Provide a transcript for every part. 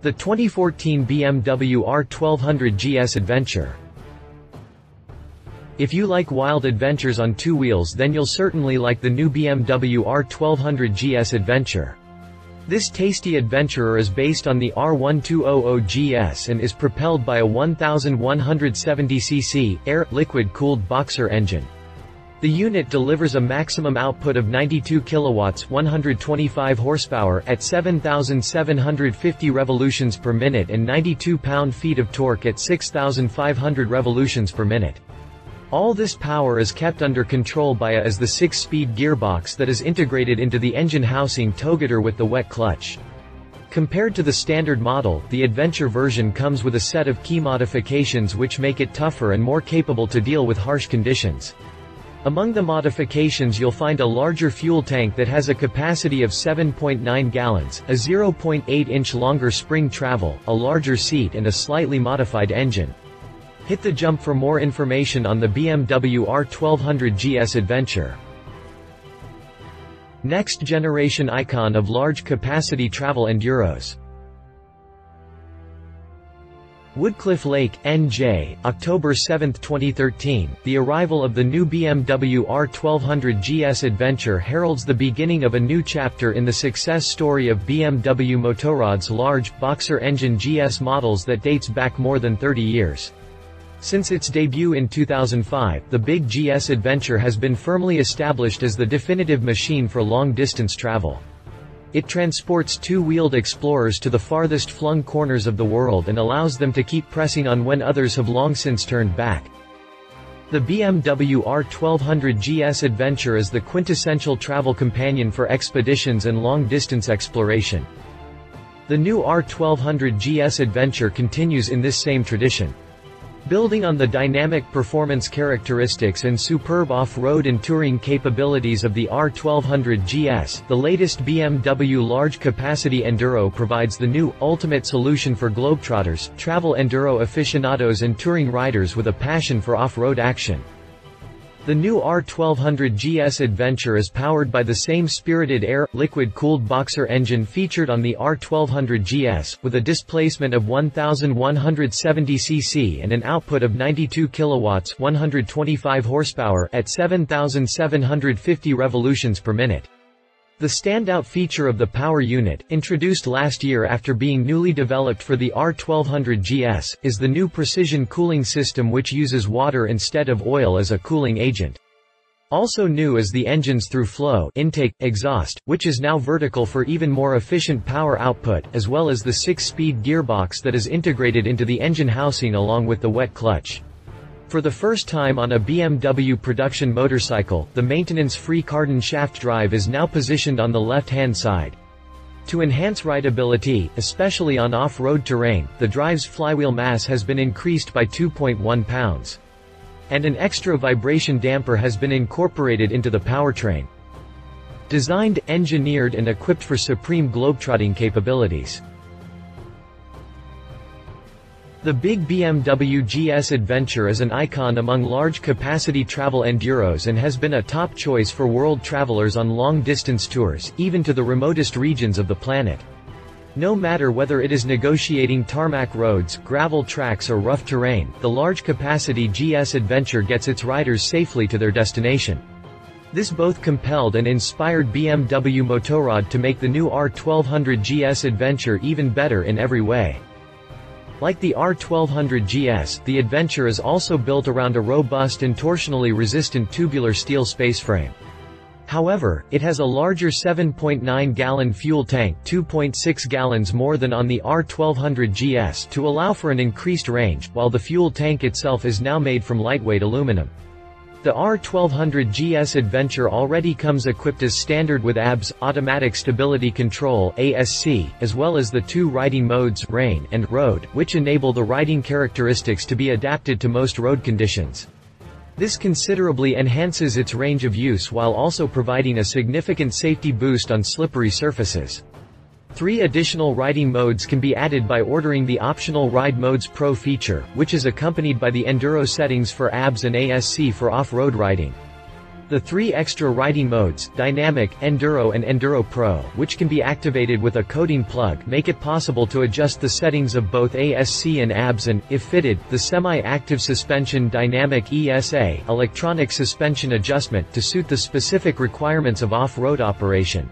The 2014 BMW R1200 GS Adventure. If you like wild adventures on two wheels, then you'll certainly like the new BMW R1200 GS Adventure. This tasty adventurer is based on the R1200 GS and is propelled by a 1170cc, air, liquid-cooled boxer engine. The unit delivers a maximum output of 92 kilowatts, 125 horsepower, at 7,750 revolutions per minute and 92 pound-feet of torque at 6,500 revolutions per minute. All this power is kept under control by a 6-speed gearbox that is integrated into the engine housing togheter with the wet clutch. Compared to the standard model, the Adventure version comes with a set of key modifications which make it tougher and more capable to deal with harsh conditions. Among the modifications you'll find a larger fuel tank that has a capacity of 7.9 gallons, a 0.8-inch longer spring travel, a larger seat and a slightly modified engine. Hit the jump for more information on the BMW R1200 GS Adventure. Next generation icon of large capacity travel enduros. Woodcliff Lake, NJ, October 7, 2013. The arrival of the new BMW R1200 GS Adventure heralds the beginning of a new chapter in the success story of BMW Motorrad's large, boxer-engine GS models that dates back more than 30 years. Since its debut in 2005, the big GS Adventure has been firmly established as the definitive machine for long-distance travel. It transports two-wheeled explorers to the farthest flung corners of the world and allows them to keep pressing on when others have long since turned back. The BMW R1200 GS Adventure is the quintessential travel companion for expeditions and long-distance exploration. The new R1200 GS Adventure continues in this same tradition. Building on the dynamic performance characteristics and superb off-road and touring capabilities of the R1200 GS, the latest BMW large-capacity Enduro provides the new, ultimate solution for globetrotters, travel enduro aficionados and touring riders with a passion for off-road action. The new R1200 GS Adventure is powered by the same spirited air, liquid-cooled boxer engine featured on the R1200 GS, with a displacement of 1,170 cc and an output of 92 kilowatts, 125 horsepower, at 7,750 revolutions per minute. The standout feature of the power unit, introduced last year after being newly developed for the R1200 GS, is the new precision cooling system which uses water instead of oil as a cooling agent. Also new is the engine's through-flow intake, exhaust, which is now vertical for even more efficient power output, as well as the 6-speed gearbox that is integrated into the engine housing along with the wet clutch. For the first time on a BMW production motorcycle, the maintenance-free cardan shaft drive is now positioned on the left-hand side. To enhance rideability, especially on off-road terrain, the drive's flywheel mass has been increased by 2.1 pounds. And an extra vibration damper has been incorporated into the powertrain. Designed, engineered and equipped for supreme globetrotting capabilities. The big BMW GS Adventure is an icon among large-capacity travel enduros and has been a top choice for world travelers on long-distance tours, even to the remotest regions of the planet. No matter whether it is negotiating tarmac roads, gravel tracks or rough terrain, the large-capacity GS Adventure gets its riders safely to their destination. This both compelled and inspired BMW Motorrad to make the new R1200 GS Adventure even better in every way. Like the R1200 GS, the Adventure is also built around a robust and torsionally resistant tubular steel spaceframe. However, it has a larger 7.9-gallon fuel tank, 2.6 gallons more than on the R1200 GS, to allow for an increased range, while the fuel tank itself is now made from lightweight aluminum. The R1200 GS Adventure already comes equipped as standard with ABS, automatic stability control (ASC), as well as the two riding modes, rain and road, which enable the riding characteristics to be adapted to most road conditions. This considerably enhances its range of use while also providing a significant safety boost on slippery surfaces. 3 additional riding modes can be added by ordering the optional Ride Modes Pro feature, which is accompanied by the Enduro settings for ABS and ASC for off-road riding. The three extra riding modes, Dynamic, Enduro and Enduro Pro, which can be activated with a coding plug, make it possible to adjust the settings of both ASC and ABS and, if fitted, the semi-active suspension Dynamic ESA, electronic suspension adjustment to suit the specific requirements of off-road operation.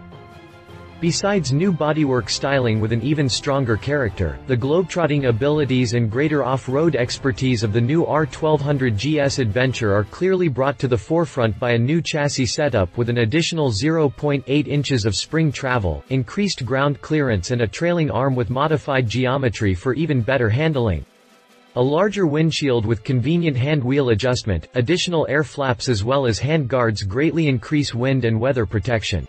Besides new bodywork styling with an even stronger character, the globetrotting abilities and greater off-road expertise of the new R1200 GS Adventure are clearly brought to the forefront by a new chassis setup with an additional 0.8 inches of spring travel, increased ground clearance and a trailing arm with modified geometry for even better handling. A larger windshield with convenient hand wheel adjustment, additional air flaps as well as hand guards greatly increase wind and weather protection.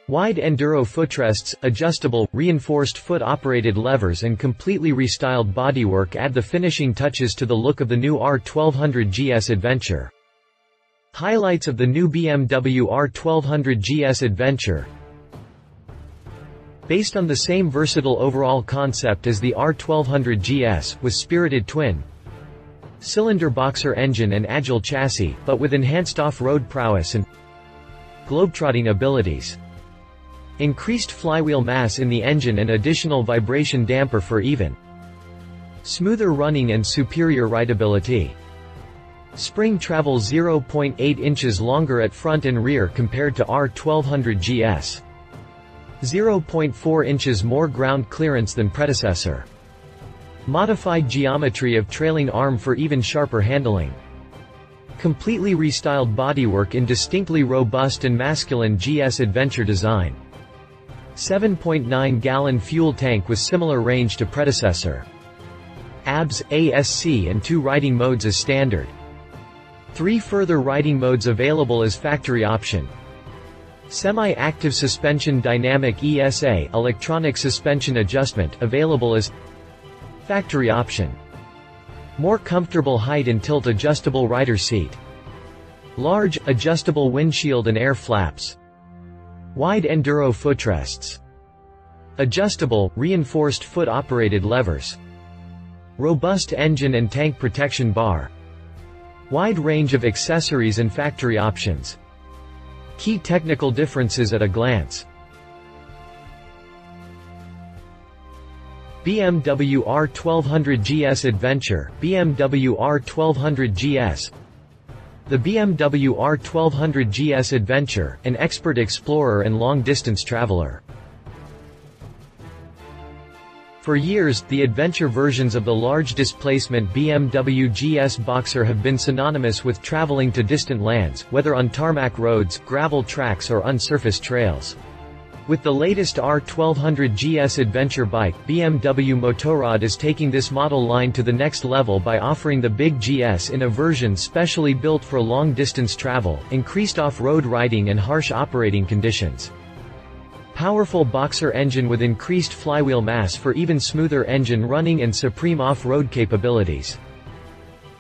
Wide enduro footrests, adjustable, reinforced foot-operated levers and completely restyled bodywork add the finishing touches to the look of the new R1200 GS Adventure. Highlights of the new BMW R1200 GS Adventure. Based on the same versatile overall concept as the R1200 GS, with spirited twin-cylinder boxer engine and agile chassis, but with enhanced off-road prowess and globetrotting abilities. Increased flywheel mass in the engine and additional vibration damper for even smoother running and superior rideability. Spring travel 0.8 inches longer at front and rear compared to R1200 GS. 0.4 inches more ground clearance than predecessor. Modified geometry of trailing arm for even sharper handling. Completely restyled bodywork in distinctly robust and masculine GS Adventure design. 7.9-gallon fuel tank with similar range to predecessor. ABS, ASC and 2 riding modes as standard. 3 further riding modes available as factory option. Semi-active suspension Dynamic ESA, electronic suspension adjustment, available as factory option. More comfortable height and tilt adjustable rider seat. Large, adjustable windshield and air flaps. Wide enduro footrests. Adjustable, reinforced foot-operated levers. Robust engine and tank protection bar. Wide range of accessories and factory options. Key technical differences at a glance. BMW R1200 GS Adventure, BMW R1200 GS. The BMW R1200 GS Adventure, an expert explorer and long-distance traveler. For years, the adventure versions of the large displacement BMW GS Boxer have been synonymous with traveling to distant lands, whether on tarmac roads, gravel tracks or unsurfaced trails. With the latest R1200 GS Adventure bike, BMW Motorrad is taking this model line to the next level by offering the Big GS in a version specially built for long-distance travel, increased off-road riding and harsh operating conditions. Powerful boxer engine with increased flywheel mass for even smoother engine running and supreme off-road capabilities.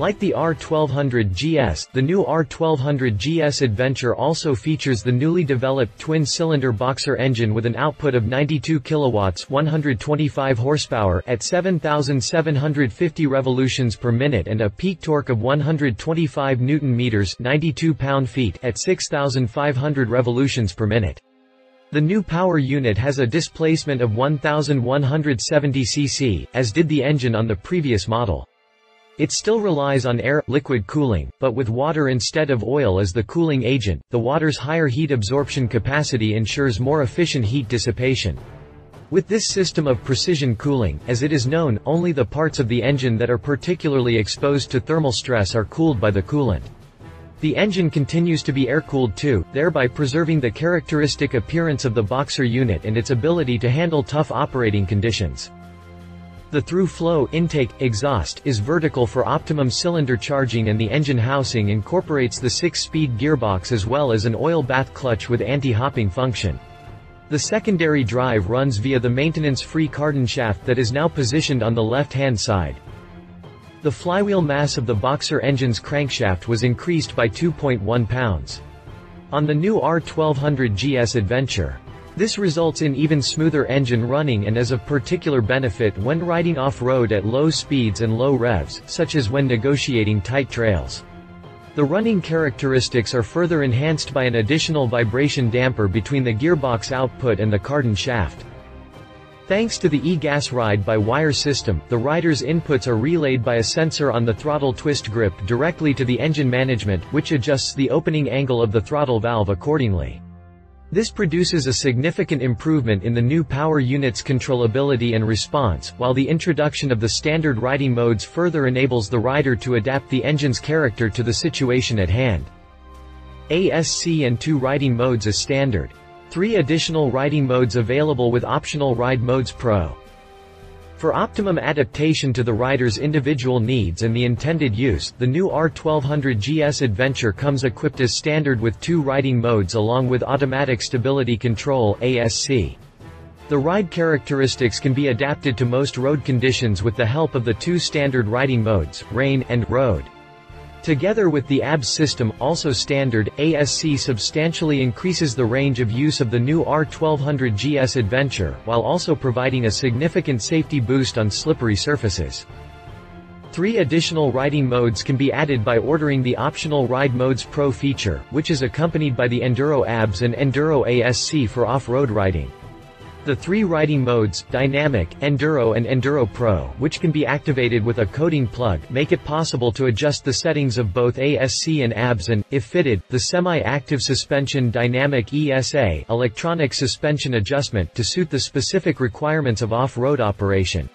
Like the R1200 GS, the new R1200 GS Adventure also features the newly developed twin-cylinder boxer engine with an output of 92 kilowatts, 125 horsepower at 7,750 revolutions per minute and a peak torque of 125 Newton-meters, 92 pound-feet at 6,500 revolutions per minute. The new power unit has a displacement of 1,170 cc, as did the engine on the previous model. It still relies on air, liquid cooling, but with water instead of oil as the cooling agent. The water's higher heat absorption capacity ensures more efficient heat dissipation. With this system of precision cooling, as it is known, only the parts of the engine that are particularly exposed to thermal stress are cooled by the coolant. The engine continues to be air-cooled too, thereby preserving the characteristic appearance of the Boxer unit and its ability to handle tough operating conditions. The through-flow intake exhaust is vertical for optimum cylinder charging and the engine housing incorporates the 6-speed gearbox as well as an oil bath clutch with anti-hopping function. The secondary drive runs via the maintenance-free cardan shaft that is now positioned on the left-hand side. The flywheel mass of the Boxer engine's crankshaft was increased by 2.1 pounds. On the new R1200 GS Adventure, this results in even smoother engine running and is of particular benefit when riding off-road at low speeds and low revs, such as when negotiating tight trails. The running characteristics are further enhanced by an additional vibration damper between the gearbox output and the cardan shaft. Thanks to the e-gas ride-by-wire system, the rider's inputs are relayed by a sensor on the throttle twist grip directly to the engine management, which adjusts the opening angle of the throttle valve accordingly. This produces a significant improvement in the new power unit's controllability and response, while the introduction of the standard riding modes further enables the rider to adapt the engine's character to the situation at hand. ASC and 2 riding modes as standard. 3 additional riding modes available with optional Ride Modes Pro. For optimum adaptation to the rider's individual needs and the intended use, the new R1200 GS Adventure comes equipped as standard with 2 riding modes along with Automatic Stability Control (ASC). The ride characteristics can be adapted to most road conditions with the help of the 2 standard riding modes, Rain and Road. Together with the ABS system, also standard, ASC substantially increases the range of use of the new R1200 GS Adventure, while also providing a significant safety boost on slippery surfaces. 3 additional riding modes can be added by ordering the optional Ride Modes Pro feature, which is accompanied by the Enduro ABS and Enduro ASC for off-road riding. The 3 riding modes, Dynamic, Enduro and Enduro Pro, which can be activated with a coding plug, make it possible to adjust the settings of both ASC and ABS and, if fitted, the semi-active suspension Dynamic ESA, electronic suspension adjustment to suit the specific requirements of off-road operation.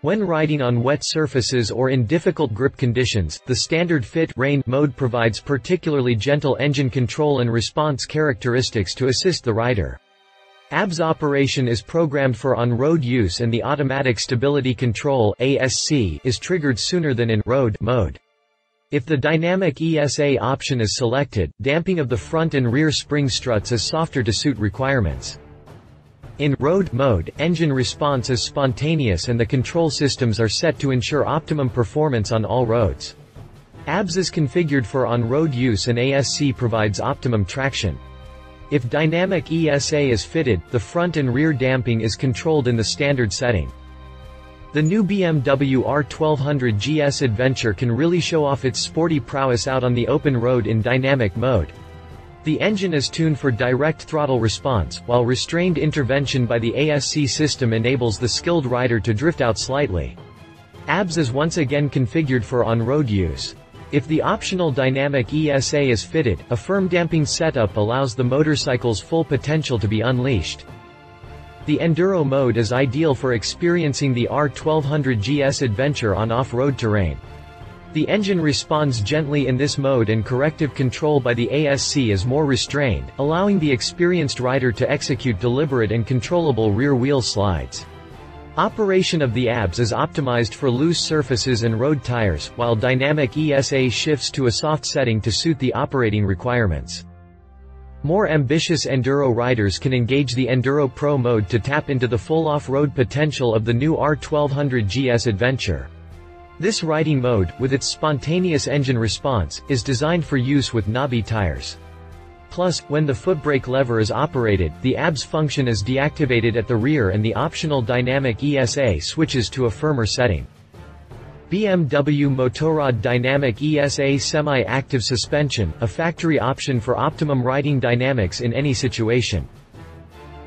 When riding on wet surfaces or in difficult grip conditions, the standard Fit Rain mode provides particularly gentle engine control and response characteristics to assist the rider. ABS operation is programmed for on-road use and the Automatic Stability Control (ASC) is triggered sooner than in Road mode. If the Dynamic ESA option is selected, damping of the front and rear spring struts is softer to suit requirements. In Road mode, engine response is spontaneous and the control systems are set to ensure optimum performance on all roads. ABS is configured for on-road use and ASC provides optimum traction. If Dynamic ESA is fitted, the front and rear damping is controlled in the standard setting. The new BMW R1200 GS Adventure can really show off its sporty prowess out on the open road in dynamic mode. The engine is tuned for direct throttle response, while restrained intervention by the ASC system enables the skilled rider to drift out slightly. ABS is once again configured for on-road use. If the optional Dynamic ESA is fitted, a firm damping setup allows the motorcycle's full potential to be unleashed. The Enduro mode is ideal for experiencing the R1200 GS Adventure on off-road terrain. The engine responds gently in this mode and corrective control by the ASC is more restrained, allowing the experienced rider to execute deliberate and controllable rear-wheel slides. Operation of the ABS is optimized for loose surfaces and road tires, while Dynamic ESA shifts to a soft setting to suit the operating requirements. More ambitious Enduro riders can engage the Enduro Pro mode to tap into the full off-road potential of the new R1200 GS Adventure. This riding mode, with its spontaneous engine response, is designed for use with knobby tires. Plus, when the foot brake lever is operated, the ABS function is deactivated at the rear and the optional Dynamic ESA switches to a firmer setting. BMW Motorrad Dynamic ESA Semi-Active Suspension, a factory option for optimum riding dynamics in any situation.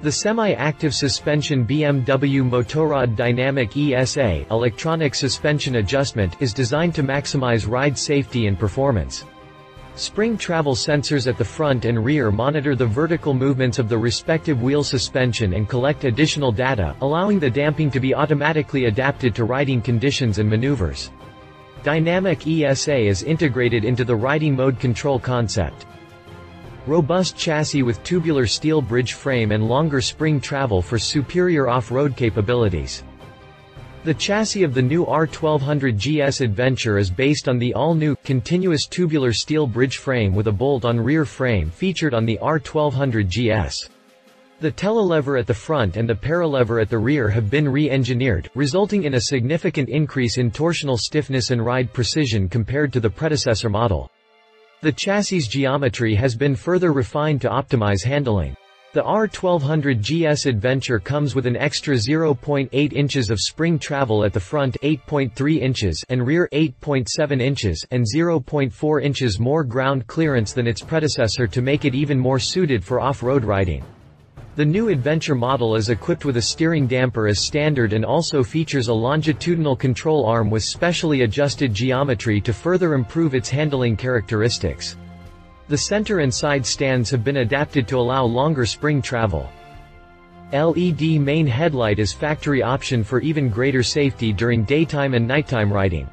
The semi-active suspension BMW Motorrad Dynamic ESA electronic suspension adjustment is designed to maximize ride safety and performance. Spring travel sensors at the front and rear monitor the vertical movements of the respective wheel suspension and collect additional data, allowing the damping to be automatically adapted to riding conditions and maneuvers. Dynamic ESA is integrated into the riding mode control concept. Robust chassis with tubular steel bridge frame and longer spring travel for superior off-road capabilities. The chassis of the new R1200 GS Adventure is based on the all-new, continuous tubular steel bridge frame with a bolt-on rear frame featured on the R1200 GS. The telelever at the front and the paralever at the rear have been re-engineered, resulting in a significant increase in torsional stiffness and ride precision compared to the predecessor model. The chassis geometry has been further refined to optimize handling. The R1200 GS Adventure comes with an extra 0.8 inches of spring travel at the front 8.3 inches and rear 8.7 inches and 0.4 inches more ground clearance than its predecessor to make it even more suited for off-road riding. The new Adventure model is equipped with a steering damper as standard and also features a longitudinal control arm with specially adjusted geometry to further improve its handling characteristics. The center and side stands have been adapted to allow longer spring travel. LED main headlight is factory option for even greater safety during daytime and nighttime riding.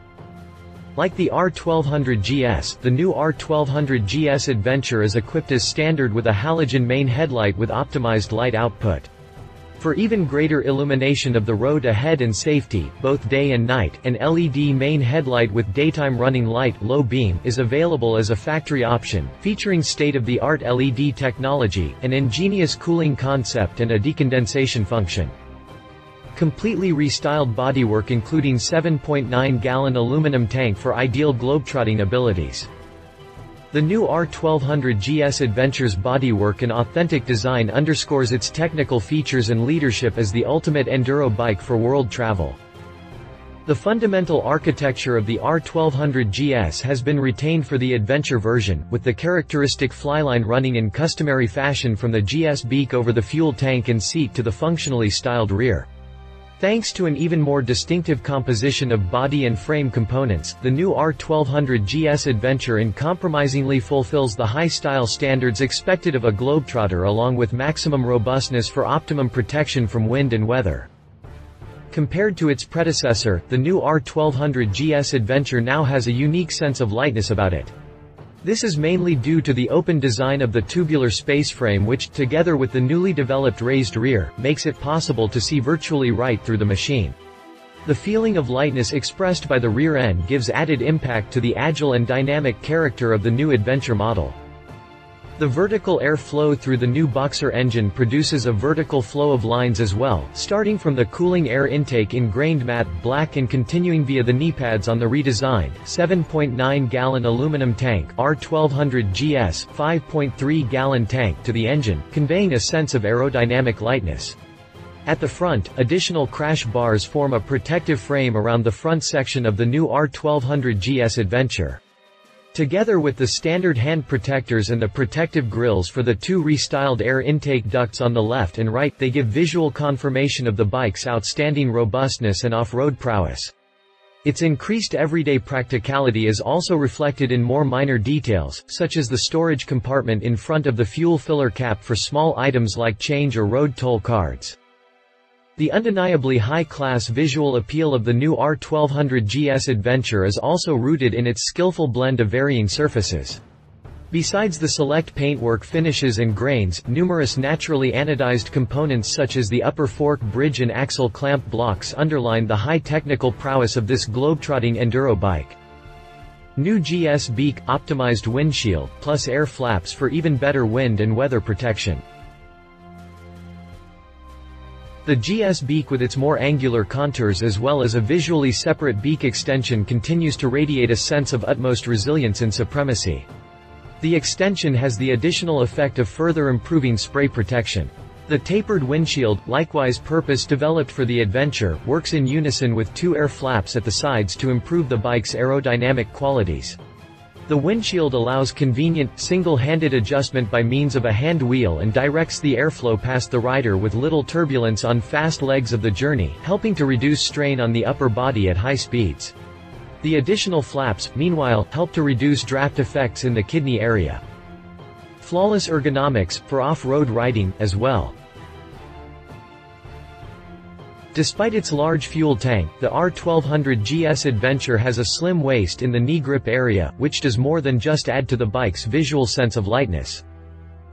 Like the R1200 GS, the new R1200 GS Adventure is equipped as standard with a halogen main headlight with optimized light output. For even greater illumination of the road ahead and safety, both day and night, an LED main headlight with daytime running light low beam is available as a factory option, featuring state-of-the-art LED technology, an ingenious cooling concept and a decondensation function. Completely restyled bodywork including 7.9-gallon aluminum tank for ideal globetrotting abilities. The new R1200 GS Adventure's bodywork and authentic design underscores its technical features and leadership as the ultimate enduro bike for world travel. The fundamental architecture of the R1200 GS has been retained for the Adventure version, with the characteristic flyline running in customary fashion from the GS beak over the fuel tank and seat to the functionally styled rear. Thanks to an even more distinctive composition of body and frame components, the new R1200 GS Adventure uncompromisingly fulfills the high style standards expected of a globetrotter along with maximum robustness for optimum protection from wind and weather. Compared to its predecessor, the new R1200 GS Adventure now has a unique sense of lightness about it. This is mainly due to the open design of the tubular space frame which, together with the newly developed raised rear, makes it possible to see virtually right through the machine. The feeling of lightness expressed by the rear end gives added impact to the agile and dynamic character of the new Adventure model. The vertical air flow through the new Boxer engine produces a vertical flow of lines as well, starting from the cooling air intake ingrained matte black and continuing via the knee pads on the redesigned 7.9-gallon aluminum tank R1200 GS 5.3-gallon tank to the engine, conveying a sense of aerodynamic lightness. At the front, additional crash bars form a protective frame around the front section of the new R1200 GS Adventure. Together with the standard hand protectors and the protective grills for the two restyled air intake ducts on the left and right, they give visual confirmation of the bike's outstanding robustness and off-road prowess. Its increased everyday practicality is also reflected in more minor details, such as the storage compartment in front of the fuel filler cap for small items like change or road toll cards. The undeniably high-class visual appeal of the new R1200 GS Adventure is also rooted in its skillful blend of varying surfaces. Besides the select paintwork finishes and grains, numerous naturally anodized components such as the upper fork bridge and axle clamp blocks underline the high technical prowess of this globetrotting enduro bike. New GS beak, optimized windshield, plus air flaps for even better wind and weather protection. The GS beak with its more angular contours as well as a visually separate beak extension continues to radiate a sense of utmost resilience and supremacy. The extension has the additional effect of further improving spray protection. The tapered windshield, likewise purpose-developed for the Adventure, works in unison with two air flaps at the sides to improve the bike's aerodynamic qualities. The windshield allows convenient, single-handed adjustment by means of a hand wheel and directs the airflow past the rider with little turbulence on fast legs of the journey, helping to reduce strain on the upper body at high speeds. The additional flaps, meanwhile, help to reduce draft effects in the kidney area. Flawless ergonomics, for off-road riding, as well. Despite its large fuel tank, the R1200 GS Adventure has a slim waist in the knee grip area, which does more than just add to the bike's visual sense of lightness.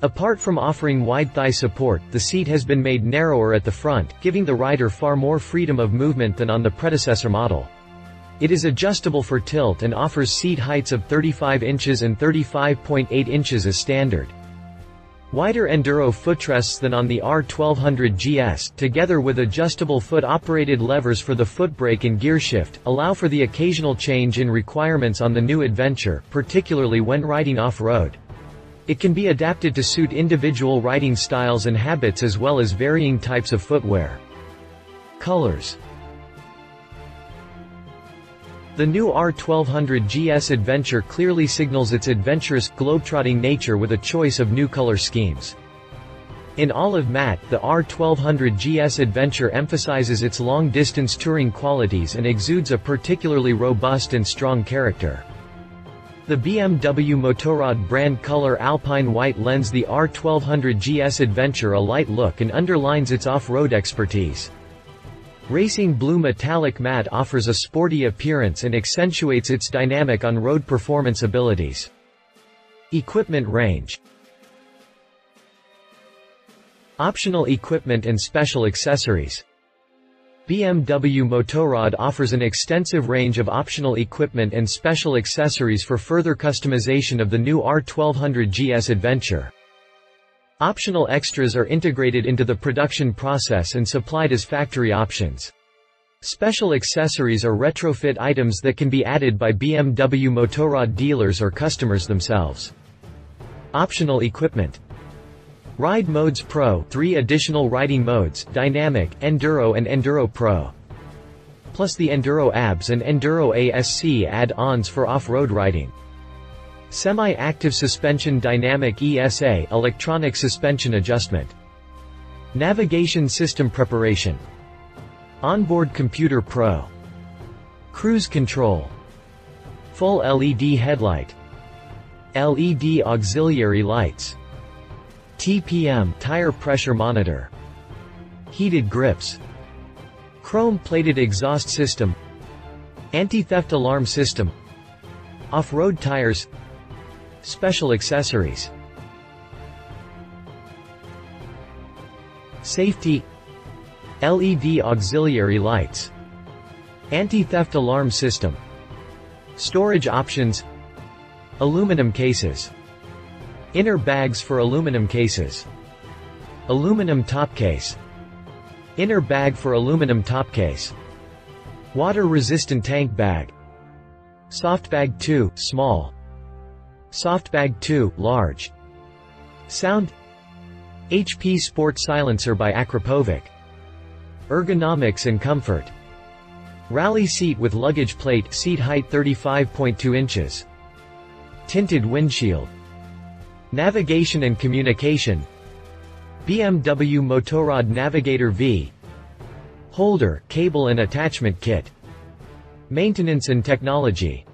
Apart from offering wide thigh support, the seat has been made narrower at the front, giving the rider far more freedom of movement than on the predecessor model. It is adjustable for tilt and offers seat heights of 35 inches and 35.8 inches as standard. Wider enduro footrests than on the R1200 GS, together with adjustable foot-operated levers for the foot brake and gear shift, allow for the occasional change in requirements on the new Adventure, particularly when riding off-road. It can be adapted to suit individual riding styles and habits as well as varying types of footwear. Colors. The new R1200 GS Adventure clearly signals its adventurous, globetrotting nature with a choice of new color schemes. In olive matte, the R1200 GS Adventure emphasizes its long-distance touring qualities and exudes a particularly robust and strong character. The BMW Motorrad brand color Alpine White lends the R1200 GS Adventure a light look and underlines its off-road expertise. Racing Blue Metallic Matte offers a sporty appearance and accentuates its dynamic on-road performance abilities. Equipment range. Optional equipment and special accessories. BMW Motorrad offers an extensive range of optional equipment and special accessories for further customization of the new R1200 GS Adventure. Optional extras are integrated into the production process and supplied as factory options. Special accessories are retrofit items that can be added by BMW Motorrad dealers or customers themselves. Optional equipment. Ride Modes Pro, 3 additional riding modes, Dynamic, Enduro and Enduro Pro. Plus the Enduro ABS and Enduro ASC add-ons for off-road riding. Semi-active suspension Dynamic ESA, electronic suspension adjustment. Navigation system preparation. Onboard Computer Pro. Cruise control. Full LED headlight. LED auxiliary lights. TPM tire pressure monitor. Heated grips. Chrome-plated exhaust system. Anti-theft alarm system. Off-road tires. Special accessories. Safety. LED auxiliary lights. Anti-theft alarm system. Storage options. Aluminum cases. Inner bags for aluminum cases. Aluminum top case. Inner bag for aluminum top case. Water-resistant tank bag. Soft bag 2, small. Soft bag 2, large. Sound. HP Sport Silencer by Akrapovic. Ergonomics and comfort. Rally seat with luggage plate, seat height 35.2 inches. Tinted windshield. Navigation and communication. BMW Motorrad Navigator V. Holder, cable and attachment kit. Maintenance and technology.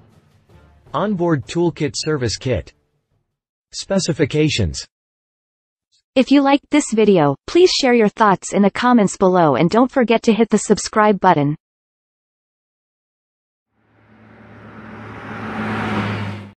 Onboard toolkit service kit. Specifications. If you liked this video, please share your thoughts in the comments below and don't forget to hit the subscribe button.